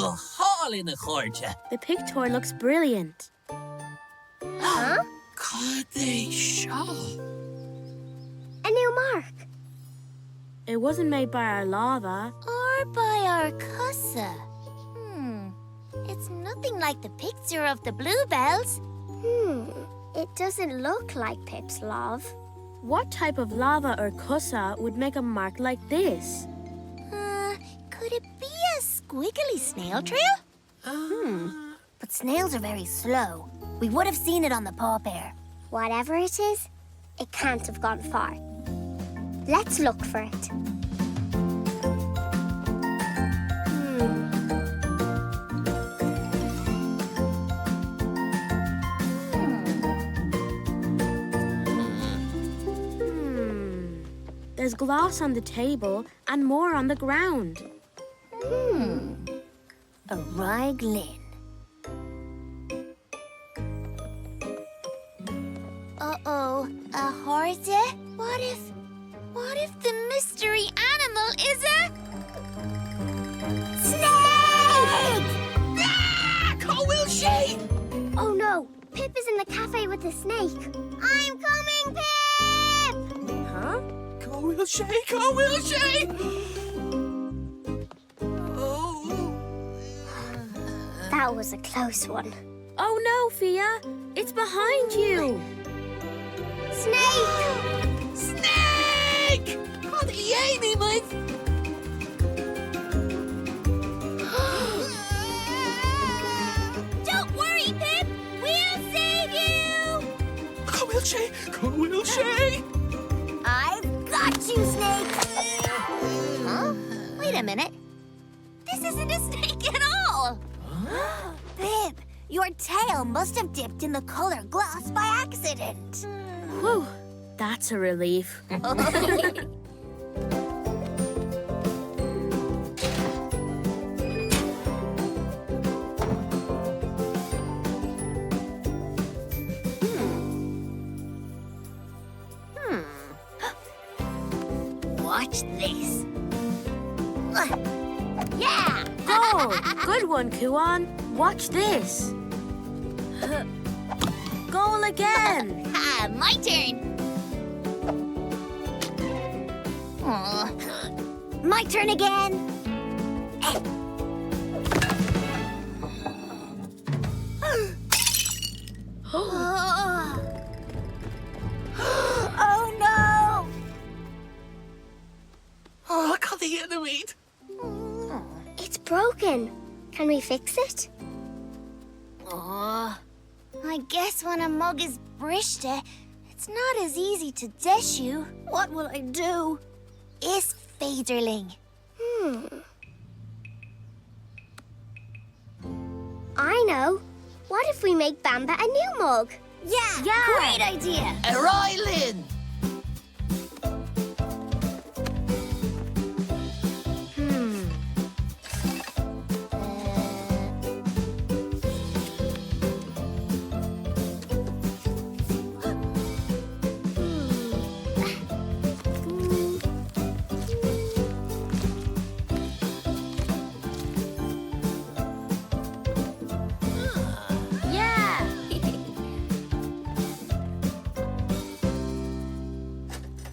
go hall in a chorja. The picture looks brilliant. Huh? Cadé seo? A new mark. It wasn't made by our lava. Or by our cussa. It's nothing like the picture of the bluebells. It doesn't look like Pip's love. What type of lava or kussa would make a mark like this? Could it be a squiggly snail trail? But snails are very slow. We would have seen it on the paw pair. Whatever it is, it can't have gone far. Let's look for it. There's glass on the table and more on the ground. A raglan. Uh-oh, a horse? What if the mystery animal is a... snake! Ah! How will she? Oh no, Pip is in the cafe with the snake. I'm coming, Pip! Huh? How will she? How will she? Oh. That was a close one. Oh no, Fia! It's behind you! Snake! Snake! Cadé Amy, mate? Don't worry, Pip! We'll save you! How will she? How will she? I've got you, Snake! Huh? Wait a minute. This isn't a snake at all! Pip, your tail must have dipped in the color glass by accident. Whew, that's a relief. Watch this. Yeah! Oh, good one, Kuan. Watch this. Goal again. My turn. Aw. My turn again. Oh no! Oh, cadé enemy? It's broken. Can we fix it? Oh, I guess when a mug is brishte, it's not as easy to dish you. What will I do? Is Faiderling. I know. What if we make Bamba a new mug? Yeah, great idea. A Rylan!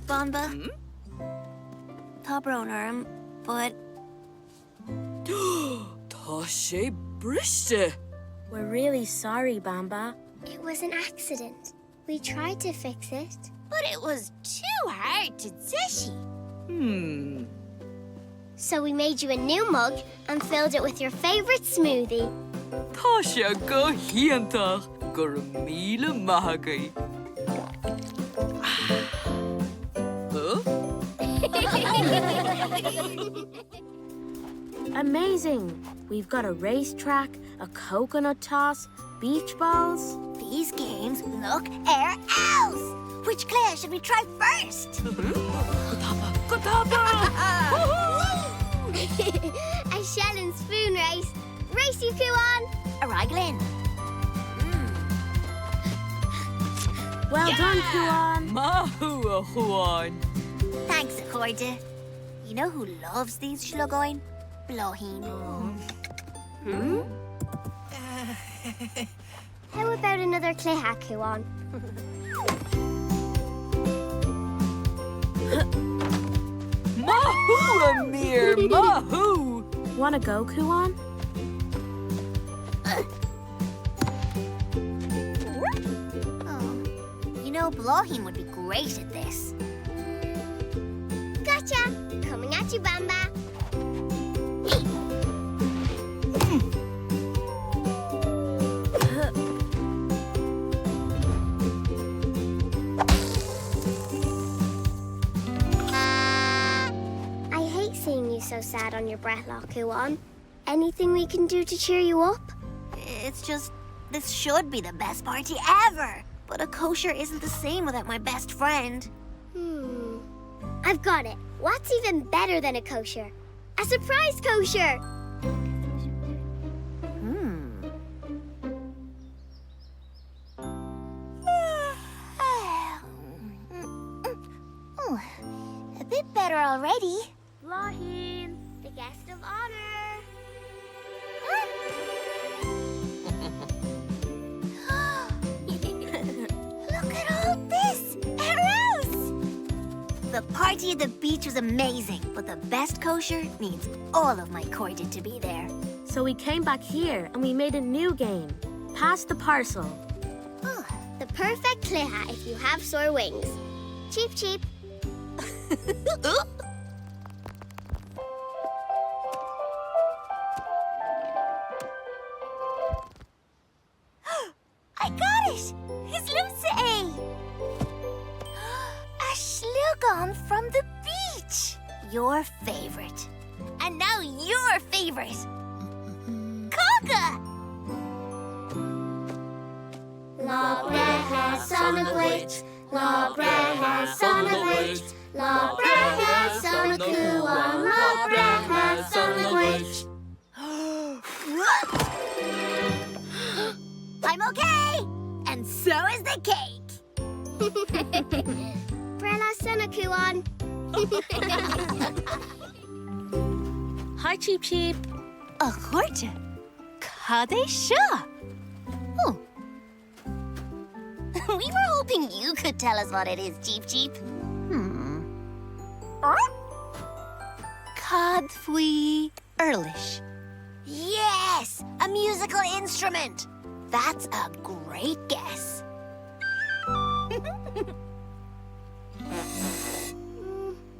Bamba. Tá brón but... Tá sé briste. We're really sorry, Bamba. It was an accident. We tried to fix it. But it was too hard to dish. So we made you a new mug and filled it with your favorite smoothie. Tá sé go hiantach gur míle maithagaí. Amazing. We've got a racetrack, a coconut toss, beach balls. These games look else. Which Claire should we try first? A shell and spoon race. Race you, Kuan. A raglan. Well done, Kuan. Mahua Juan. Thanks, Accorda. You know who loves these schlugoin? Bláithín. How about another Cléha, Cuán? Mahoo, Ameer, mahoo! Wanna go, Cuán? You know, Bláithín would be great at this. Gotcha! Coming at you, Bamba. I hate seeing you so sad on your breathlock, Cuán. Anything we can do to cheer you up? It's just, this should be the best party ever. But a kosher isn't the same without my best friend. I've got it. What's even better than a kosher? A surprise kosher! A bit better already. Bláithín, the guest of honor. Look at all this! Our house! The party at the beach was amazing, but the best kosher needs all of my corded to be there. So we came back here and we made a new game. Pass the parcel. The perfect Cléha if you have sore wings. Cheep, cheep. I got it! It's Lucy! A shlugon from the beach! Your favorite. And now your favorite! Coca! La breha son of wait. La breha son of wait. La breha son of Cuán. La breha son of wait. I'm okay! And so is the cake! Brella son of Cuán. Hi, Cheep Cheep. A horta. Kadesha. Oh. We were hoping you could tell us what it is, Cheep Cheep. Cadfui Earlish. Yes! A musical instrument! That's a great guess.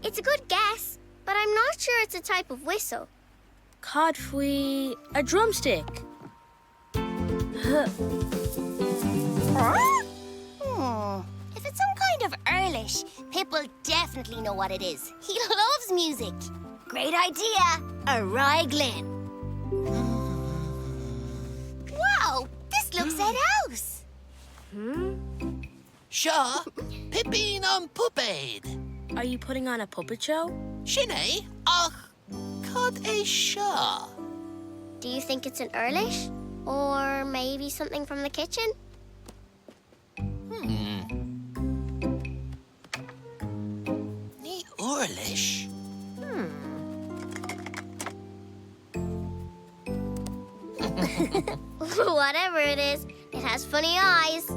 It's a good guess, but I'm not sure it's a type of whistle. Codfui, a drumstick. If it's some kind of Earlish, Pip will definitely know what it is. He loves music. Great idea, a Ryglin. Wow, this looks at house. Sure, Pippin on Pupaid. Are you putting on a puppet show? Shinny, ach, cod a sure. Do you think it's an Earlish? Or maybe something from the kitchen? Ni Orlish. Whatever it is, it has funny eyes.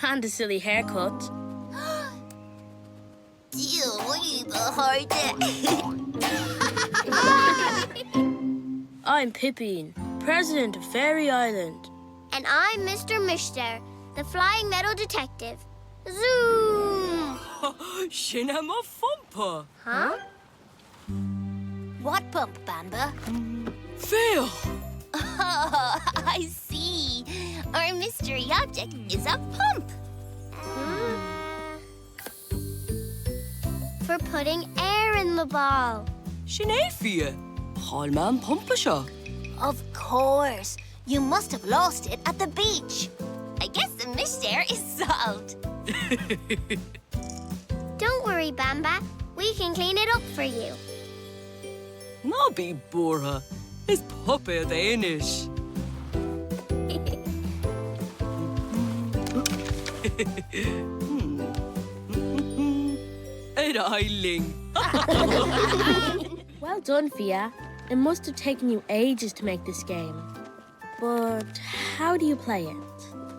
And a silly haircut. I'm Pippin, president of Fairy Island. And I'm Mr. Mishter, the flying metal detective. Zoom! Shinama Fumpa. Huh? What pump, Bamba? Phil. Oh, I see. Our mystery object is a pump. For putting air in the ball. Shinafia. Hallman Pumpasha. Of course. You must have lost it at the beach. I guess the mystery is solved. Don't worry, Bamba. We can clean it up for you. Nobby Borha. Is Puppet Danish. Eiling. Well done, Fia. It must have taken you ages to make this game. But how do you play it?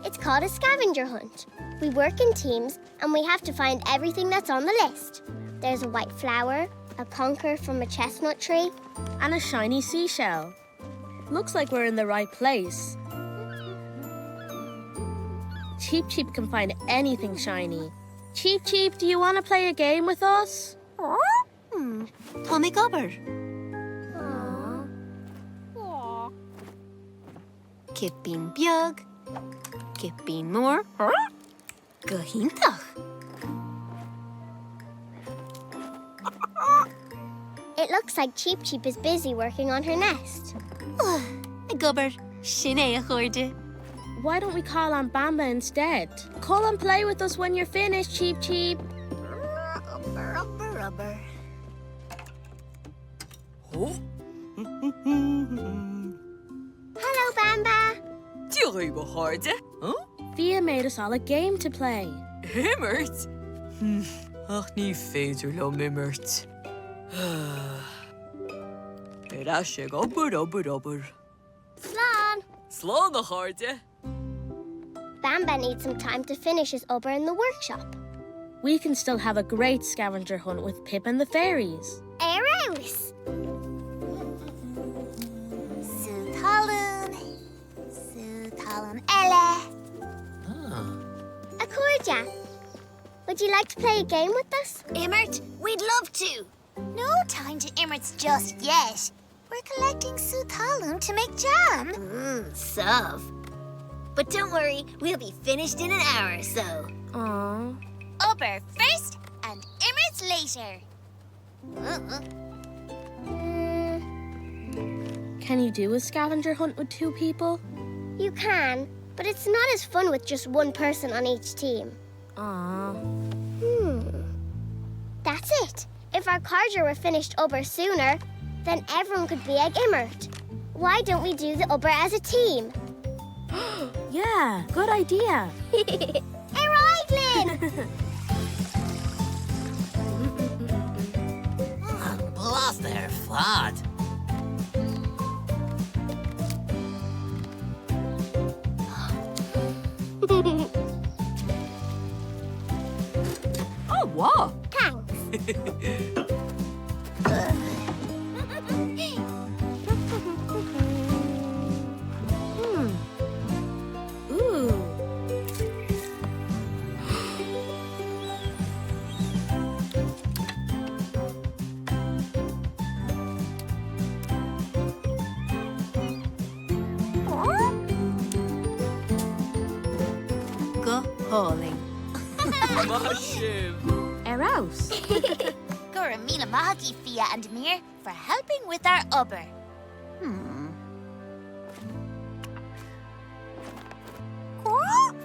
It's called a scavenger hunt. We work in teams and we have to find everything that's on the list. There's a white flower, a conker from a chestnut tree, And a shiny seashell. Looks like we're in the right place. Cheep Cheep can find anything shiny. Cheep Cheep, do you want to play a game with us? Tommy Gobber. Kipping Bjug. Kipping Moore. Gahintach. It looks like Cheep Cheep is busy working on her nest. Gobber. Shine a chorde. Why don't we call on Bamba instead? Call and play with us when you're finished, Cheep Cheep. Rubber. Oh, Hello, Bamba. Jerry harde. Huh? Fia made us all a game to play. Himmert? Ach, niet veter lo mimmert. Rasje gobber. Slan. Slaan nog harde. Bamba needs some time to finish his upper in the workshop. We can still have a great scavenger hunt with Pip and the fairies. Eros. Suthalun Elle. Akorja. Would you like to play a game with us? Immert, we'd love to. No time to Immerts just yet. We're collecting Suthalun to make jam. Suv. But don't worry, we'll be finished in an hour or so. Aww. Upper first and Immerts later. Can you do a scavenger hunt with 2 people? You can, but it's not as fun with just one person on each team. Aww. That's it. If our Carger were finished Ubber sooner, then everyone could be Egg Immert. Why don't we do the Ubber as a team? Yeah, good idea. Ereiglin! Blast their fad. Oh, wow. Thanks. Ooh. Go hauling. Mashim. Eros. Guramila Mahaki Fia and Ameer for helping with our Ubber.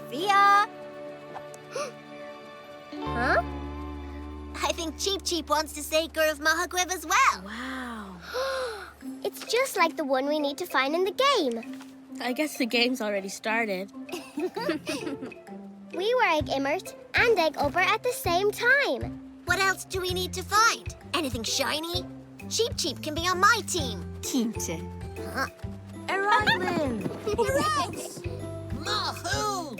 Fia! Huh? I think Cheep Cheep wants to say Gurav Mahagwev as well. Wow. It's just like the one we need to find in the game. I guess the game's already started. We were Egg Immert and Egg Ubber at the same time. What else do we need to find? Anything shiny? Cheep Cheep can be on my team. Teamte. Ereiglin. Mahoo!